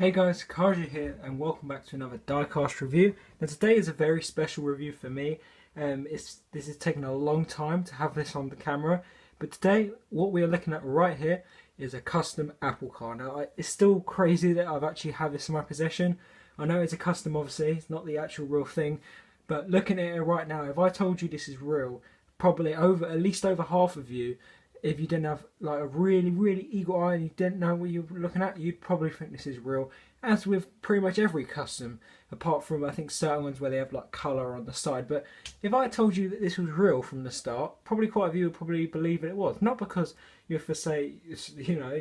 Hey guys, Kaja here and welcome back to another diecast review. Now today is a very special review for me. This is taking a long time to have this on the camera, but today what we are looking at right here is a custom Apple car. Now it's still crazy that I've actually had this in my possession. I know it's a custom, obviously, it's not the actual real thing, but looking at it right now, if I told you this is real, probably at least over half of you, if you didn't have like a really eagle eye and you didn't know what you were looking at, you'd probably think this is real. As with pretty much every custom, apart from I think certain ones where they have like colour on the side. But if I told you that this was real from the start, probably quite a few would probably believe it was. Not because you have to say it's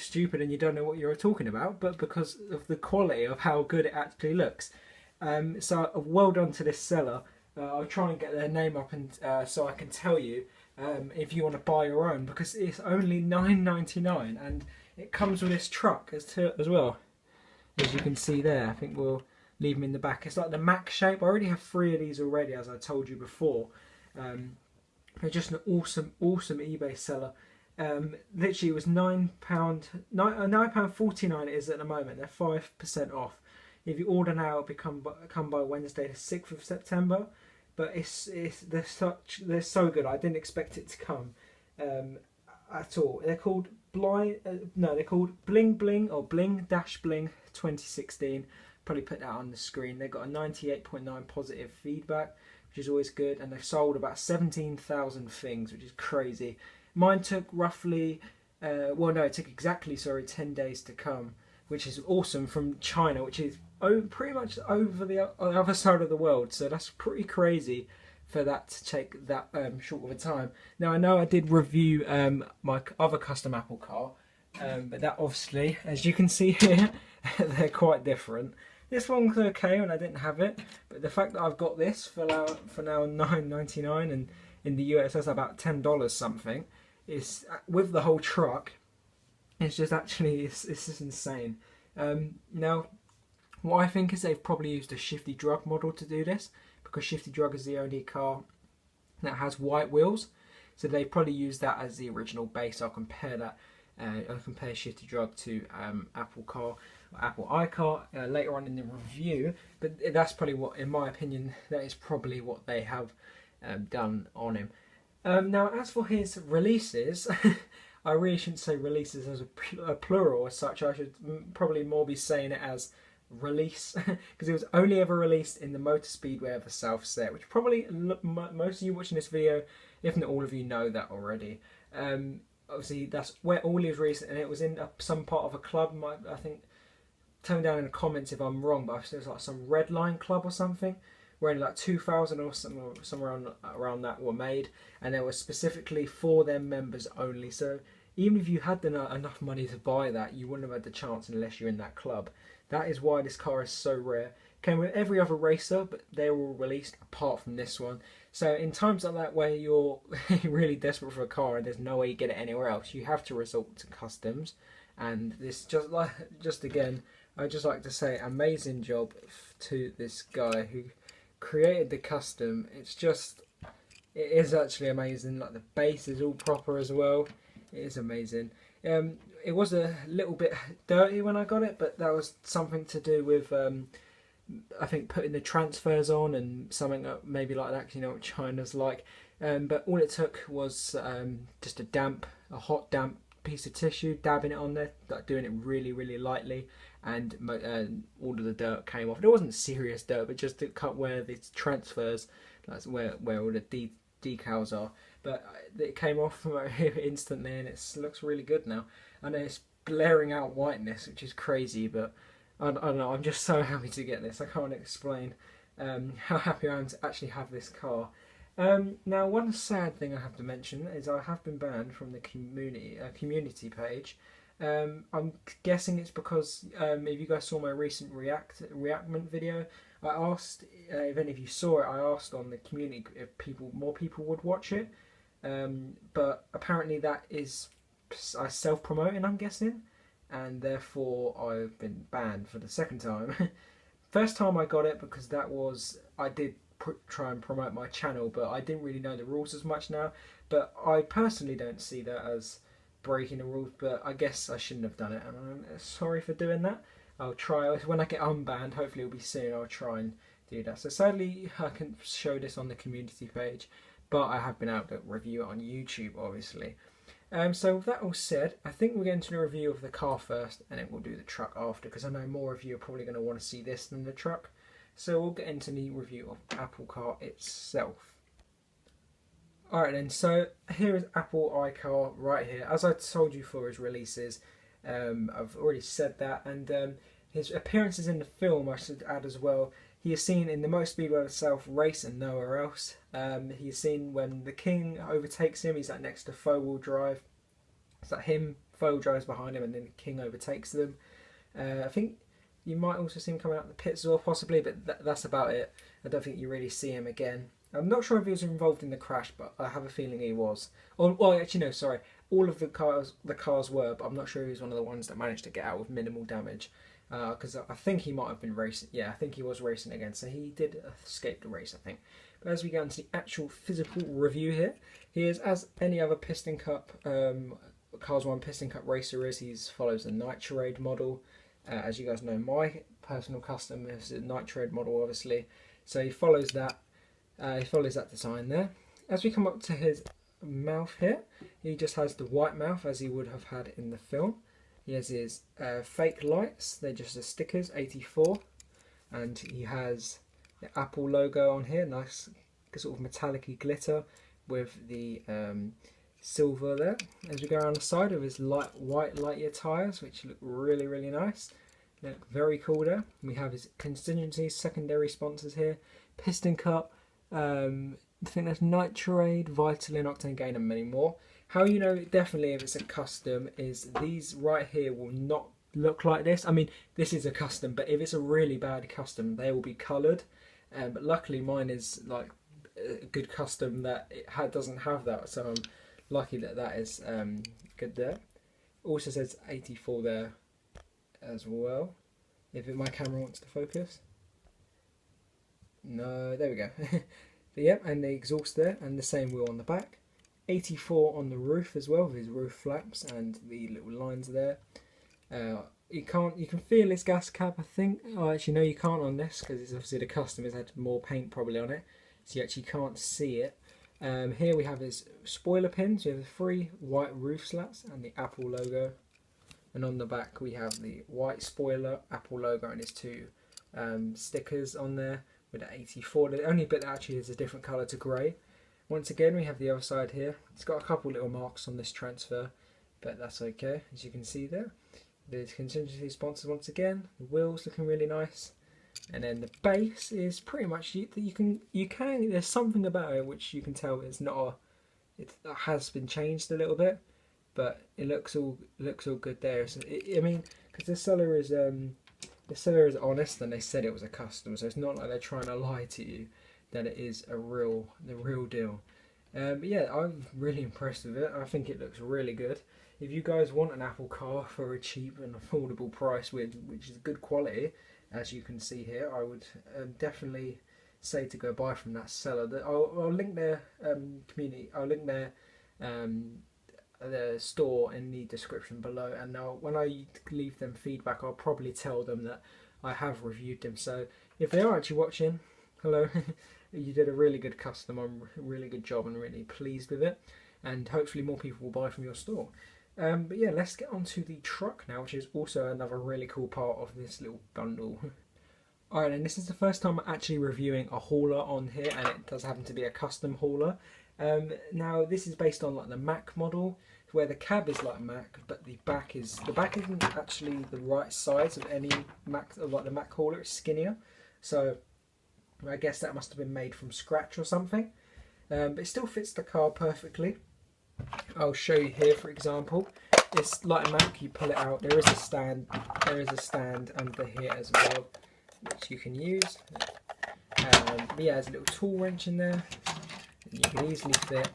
stupid and you don't know what you're talking about, but because of the quality of how good it actually looks. So well done to this seller. I'll try and get their name up and so I can tell you. If you want to buy your own, because it's only $9.99 and it comes with this truck as well, as you can see there. I think we'll leave them in the back. It's like the Mac shape. I already have 3 of these already, as I told you before. They're just an awesome eBay seller. Literally it was £9.49 it is at the moment. They're 5% off. If you order now, it'll come by Wednesday the 6th of September. But they're so good. I didn't expect it to come at all. They're called they're called Bling Bling or Bling Dash Bling 2016. Probably put that on the screen. They've got a 98.9 positive feedback, which is always good, and they've sold about 17,000 things, which is crazy. Mine took roughly, it took exactly 10 days to come, which is awesome, from China, which is pretty much over the other side of the world. So that's pretty crazy for that to take that short of a time. Now I know I did review my other custom Apple car, but that obviously, as you can see here, they're quite different. This one's okay when I didn't have it, but the fact that I've got this for now $9.99 and in the US that's about $10 something, is with the whole truck. It's just it's just insane. Now, what I think is they've probably used a Shifty Drug model to do this, because Shifty Drug is the only car that has white wheels. So they probably used that as the original base. I'll compare that. I'll compare Shifty Drug to Apple icar later on in the review. But that's probably what, in my opinion, that is probably what they have done on him. Now, as for his releases. I really shouldn't say releases as a plural as such. I should probably more be saying it as release, because it was only ever released in the Motor Speedway of the South Set, which probably most of you watching this video, if not all of you, know that already. Obviously, that's where all is released, and it was in some part of a club. I think, tell me down in the comments if I'm wrong, but I think it was like some Red Line Club or something, where only like 2,000 or somewhere around that were made, and they were specifically for their members only. So even if you had enough money to buy that, you wouldn't have had the chance unless you're in that club. That is why this car is so rare. Came with every other racer, but they're all released apart from this one. So in times like that where you're really desperate for a car and there's no way you get it anywhere else, you have to resort to customs. And this just again, I'd just like to say amazing job to this guy who created the custom. It is actually amazing. Like the base is all proper as well. It is amazing. It was a little bit dirty when I got it, but that was something to do with I think putting the transfers on and something maybe like that, 'cause you know what China's like. But all it took was just a hot damp piece of tissue, dabbing it on there, like doing it really lightly, and all of the dirt came off. It wasn't serious dirt, but just to cut where the transfers, that's where all the decals are. But it came off instantly, and it looks really good now. I know it's blaring out whiteness, which is crazy, but I don't know. I'm just so happy to get this. I can't explain how happy I am to actually have this car. Now, one sad thing I have to mention is I have been banned from the community page. I'm guessing it's because if you guys saw my recent reactment video, I asked if any of you saw it. I asked on the community if more people would watch it, but apparently that is self-promoting, I'm guessing, and therefore I've been banned for the second time. First time I got it because I did try and promote my channel, but I didn't really know the rules as much now. But I personally don't see that as breaking the rules, but I guess I shouldn't have done it, and I'm sorry for doing that. I'll try, when I get unbanned, hopefully it'll be soon, I'll try and do that. So sadly I can show this on the community page, but I have been able to review it on YouTube obviously. So with that all said, I think we'll get into the review of the car first, and then we'll do the truck after, because I know more of you are probably going to want to see this than the truck. So we'll get into the review of Apple Car itself. Alright then, so here is Apple iCar right here. As I told you for his releases, I've already said that, and his appearances in the film I should add as well. He is seen in the Motor Speedway South race and nowhere else. He is seen when the King overtakes him. He's like next to four-wheel drive. It's like him, four-wheel drives behind him, and then the King overtakes them. I think you might also see him coming out of the pits as well, possibly, but that's about it. I don't think you really see him again. I'm not sure if he was involved in the crash, but I have a feeling he was. Oh, well, actually, no, sorry. All of the cars were, but I'm not sure he was one of the ones that managed to get out with minimal damage. Because I think he might have been racing. Yeah, I think he was racing again, so he did escape the race, I think. But as we go into the actual physical review here, he is, as any other Piston Cup, Cars 1 Piston Cup racer is, he follows the Nitrade model. As you guys know, my personal custom is a Nitrade model, obviously. So he follows that. He follows that design there. As we come up to his mouth here, he just has the white mouth as he would have had in the film. He has his fake lights, they're just the stickers, 84, and he has the Apple logo on here, nice sort of metallic-y glitter with the silver there. As we go around the side of his white Lightyear tyres, which look really, really nice, they look very cool there. We have his contingency secondary sponsors here, Piston Cup, I think that's Nitrade, Vital and Octane Gain, and many more. How you know definitely if it's a custom is these right here will not look like this. I mean, this is a custom, but if it's a really bad custom, they will be coloured. But luckily mine is like a good custom that it doesn't have that, so I'm lucky that that is good there. Also says 84 there as well, if my camera wants to focus. No, there we go. But yep, and the exhaust there, and the same wheel on the back. 84 on the roof as well, with his roof flaps and the little lines there. You can feel his gas cap, I think. Oh, actually no, you can't on this, because it's obviously the custom has had more paint probably on it, so you actually can't see it. Here we have his spoiler pins. We have the 3 white roof slats and the Apple logo, and on the back we have the white spoiler, Apple logo, and his 2 stickers on there with the 84. The only bit that actually is a different colour to grey. Once again, we have the other side here. It's got a couple little marks on this transfer, but that's okay, as you can see there. The contingency sponsors once again. The wheels looking really nice, and then the base is pretty much you can. There's something about it which you can tell it's not. It has been changed a little bit, but it looks all good there. So I mean, because the seller is honest and they said it was a custom, so it's not like they're trying to lie to you that it is the real deal. But yeah, I'm really impressed with it. I think it looks really good. If you guys want an Apple car for a cheap and affordable price which is good quality, as you can see here, I would definitely say to go buy from that seller. I'll link their community. I'll link their the store in the description below. And now when I leave them feedback, I'll probably tell them that I have reviewed them. So if they are actually watching, hello. You did a really good custom, a really good job, and really pleased with it, and hopefully more people will buy from your store. But yeah, let's get on to the truck now, which is also another really cool part of this little bundle. Alright, and this is the first time I'm actually reviewing a hauler on here, and it does happen to be a custom hauler. Now this is based on like the Mac model, where the cab is like Mac, but the back isn't actually the right size of any Mac, like the Mac hauler. It's skinnier, so I guess that must have been made from scratch or something, but it still fits the car perfectly. I'll show you here, for example. It's like a Mac. You pull it out. There is a stand. Under here as well, which you can use. But yeah, there's a little tool wrench in there. And you can easily fit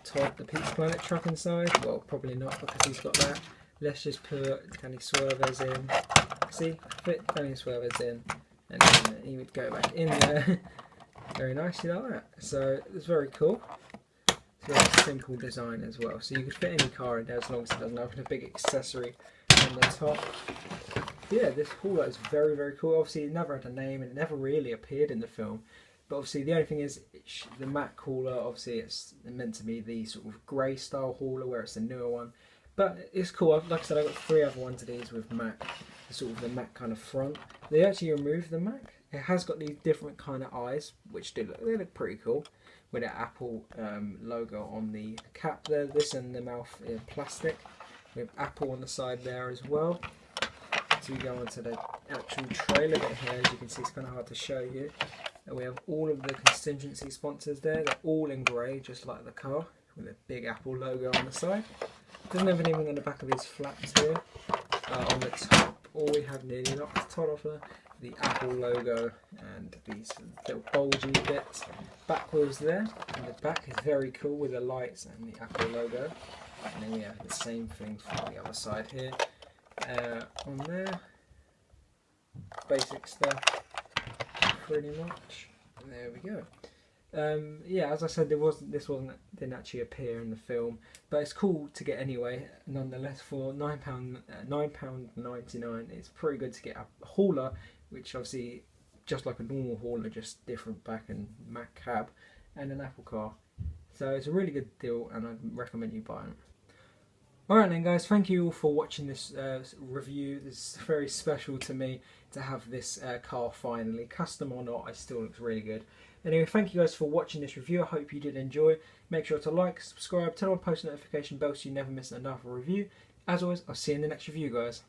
Todd the Pizza Planet truck inside. Well, probably not because he's got that. Let's just put Danny Swervers in. See, fit Danny Swervers in. And then he would go back in there very nicely like that. So it's very cool. It's a very simple design as well. So you could fit any car in there as long as it doesn't have a big accessory on the top. yeah, this hauler is very, very cool. Obviously, it never had a name and it never really appeared in the film. But obviously, the only thing is, the Mack hauler, obviously, it's meant to be the sort of grey style hauler, where it's the newer one. But it's cool. Like I said, I got 3 other ones of these with Mack, sort of the Mack kind of front. They actually removed the Mack. It has got these different kind of eyes, which they look pretty cool, with the Apple logo on the cap there. This and the mouth in plastic, with Apple on the side there as well. So we go on to the actual trailer bit here. As you can see, it's kind of hard to show you. And we have all of the contingency sponsors there. They're all in grey, just like the car, with a big Apple logo on the side. Doesn't have anything on the back of his flaps here. On the top, all we have nearly knocked the top off the Apple logo and these little bulgy bits. Back wheels there, and the back is very cool with the lights and the Apple logo. And then we have the same thing for the other side here. On there, basic stuff, pretty much. And there we go. Yeah, as I said, this didn't actually appear in the film, but it's cool to get anyway. Nonetheless, for £9.99, it's pretty good to get a hauler, which obviously just like a normal hauler, just different back and Mack cab, and an Apple car. So it's a really good deal, and I'd recommend you buy it. Alright then guys, thank you all for watching this review. This is very special to me to have this car finally. Custom or not, it still looks really good. Anyway, thank you guys for watching this review. I hope you did enjoy. Make sure to like, subscribe, turn on post notification bell so you never miss another review. As always, I'll see you in the next review guys.